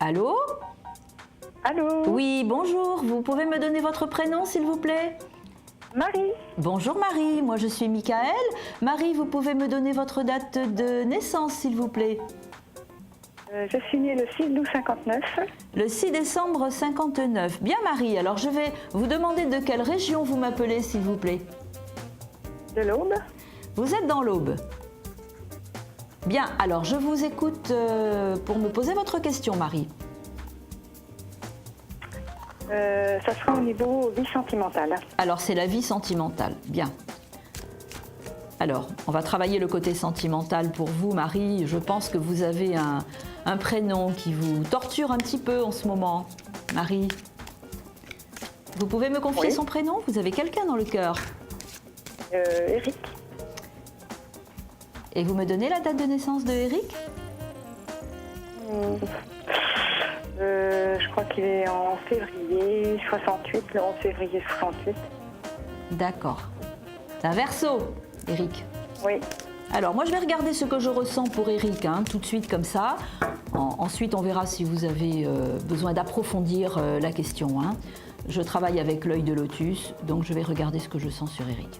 Allô? Allô? Oui, bonjour. Vous pouvez me donner votre prénom, s'il vous plaît? Marie. Bonjour Marie, moi je suis Michael. Marie, vous pouvez me donner votre date de naissance, s'il vous plaît? Je suis née le 6/12/59. Le 6 décembre 59. Bien Marie, alors je vais vous demander de quelle région vous m'appelez, s'il vous plaît? De l'Aube. Vous êtes dans l'Aube. Bien, alors je vous écoute pour me poser votre question, Marie. Ça sera au niveau vie sentimentale. Alors c'est la vie sentimentale, bien. Alors, on va travailler le côté sentimental pour vous, Marie. Je pense que vous avez un prénom qui vous torture un petit peu en ce moment, Marie. Vous pouvez me confier son prénom? Vous avez quelqu'un dans le cœur? Eric. Et vous me donnez la date de naissance de Eric? Je crois qu'il est en février 68, le 11 février 68. D'accord. C'est un Verseau, Eric. Oui. Alors, moi, je vais regarder ce que je ressens pour Eric, hein, tout de suite comme ça. Ensuite, on verra si vous avez besoin d'approfondir la question. Hein. Je travaille avec l'œil de lotus, donc je vais regarder ce que je sens sur Eric.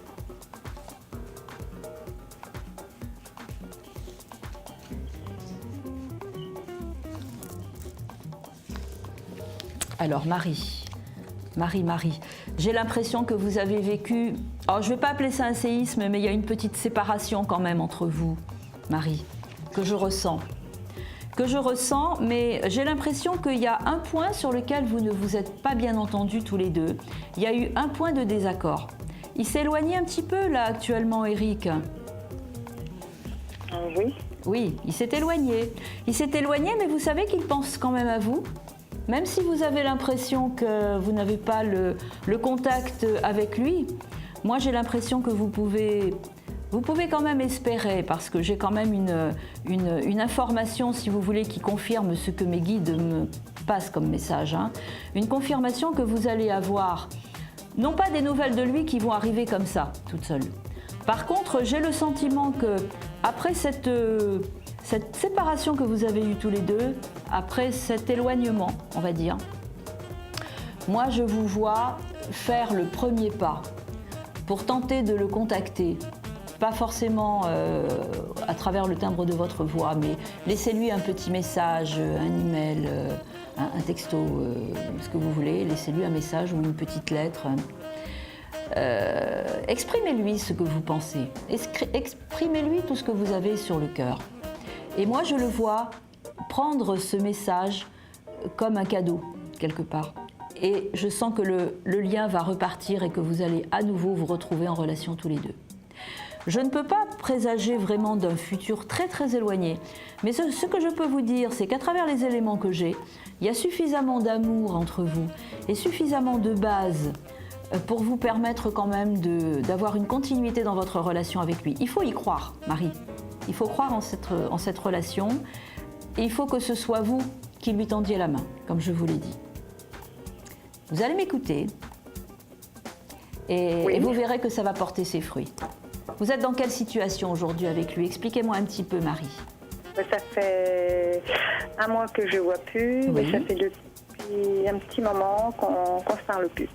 Alors, Marie, j'ai l'impression que vous avez vécu, alors je ne vais pas appeler ça un séisme, mais il y a une petite séparation quand même entre vous, Marie, que je ressens, mais j'ai l'impression qu'il y a un point sur lequel vous ne vous êtes pas bien entendus tous les deux. Il y a eu un point de désaccord. Il s'est éloigné un petit peu là actuellement, Eric. Oui. Oui, il s'est éloigné. Mais vous savez qu'il pense quand même à vous. Même si vous avez l'impression que vous n'avez pas le contact avec lui, moi j'ai l'impression que vous pouvez quand même espérer, parce que j'ai quand même une information, si vous voulez, qui confirme ce que mes guides me passent comme message. Hein. Une confirmation que vous allez avoir, non pas des nouvelles de lui qui vont arriver comme ça, toutes seules. Par contre, j'ai le sentiment que après cette séparation que vous avez eue tous les deux, après cet éloignement, on va dire, moi je vous vois faire le premier pas pour tenter de le contacter. Pas forcément à travers le timbre de votre voix, mais laissez-lui un petit message, un email, un texto, ce que vous voulez. Laissez-lui un message ou une petite lettre. Exprimez-lui ce que vous pensez. Exprimez-lui tout ce que vous avez sur le cœur. Et moi, je le vois prendre ce message comme un cadeau, quelque part. Et je sens que le lien va repartir et que vous allez à nouveau vous retrouver en relation tous les deux. Je ne peux pas présager vraiment d'un futur très très éloigné, mais ce que je peux vous dire, c'est qu'à travers les éléments que j'ai, il y a suffisamment d'amour entre vous et suffisamment de base pour vous permettre quand même d'avoir une continuité dans votre relation avec lui. Il faut y croire, Marie. Il faut croire en cette relation et il faut que ce soit vous qui lui tendiez la main, comme je vous l'ai dit. Vous allez m'écouter et vous verrez que ça va porter ses fruits. Vous êtes dans quelle situation aujourd'hui avec lui? Expliquez-moi un petit peu, Marie. Ça fait un mois que je ne vois plus, mais ça fait depuis un petit moment qu'on ne se parle plus.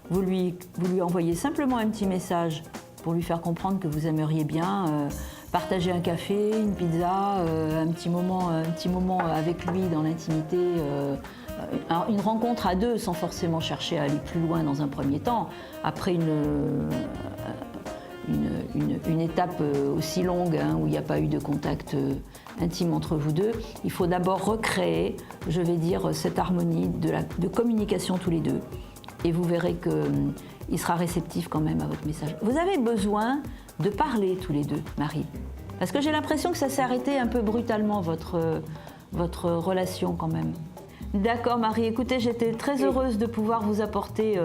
Vous lui envoyez simplement un petit message pour lui faire comprendre que vous aimeriez bien partager un café, une pizza, un petit moment avec lui dans l'intimité, une rencontre à deux sans forcément chercher à aller plus loin dans un premier temps. Après une étape aussi longue où il n'y a pas eu de contact intime entre vous deux, il faut d'abord recréer, je vais dire, cette harmonie de communication tous les deux. Et vous verrez qu'il sera réceptif quand même à votre message. Vous avez besoin de parler tous les deux, Marie. Parce que j'ai l'impression que ça s'est arrêté un peu brutalement, votre relation quand même. D'accord, Marie. Écoutez, j'étais très heureuse de pouvoir vous apporter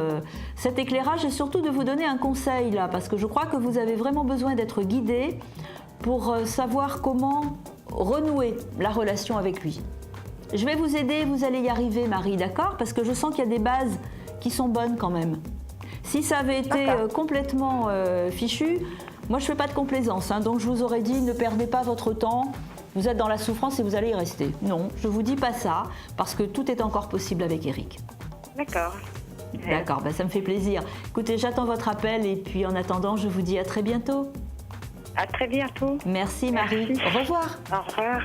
cet éclairage et surtout de vous donner un conseil là, parce que je crois que vous avez vraiment besoin d'être guidée pour savoir comment renouer la relation avec lui. Je vais vous aider, vous allez y arriver, Marie, d'accord? Parce que je sens qu'il y a des bases qui sont bonnes quand même. Si ça avait été complètement fichu, moi je ne fais pas de complaisance, hein, donc je vous aurais dit ne perdez pas votre temps, vous êtes dans la souffrance et vous allez y rester. Non, je ne vous dis pas ça, parce que tout est encore possible avec Eric. D'accord. D'accord, ça me fait plaisir. Écoutez, j'attends votre appel et puis en attendant, je vous dis à très bientôt. À très bientôt. Merci Marie. Merci. Au revoir. Au revoir.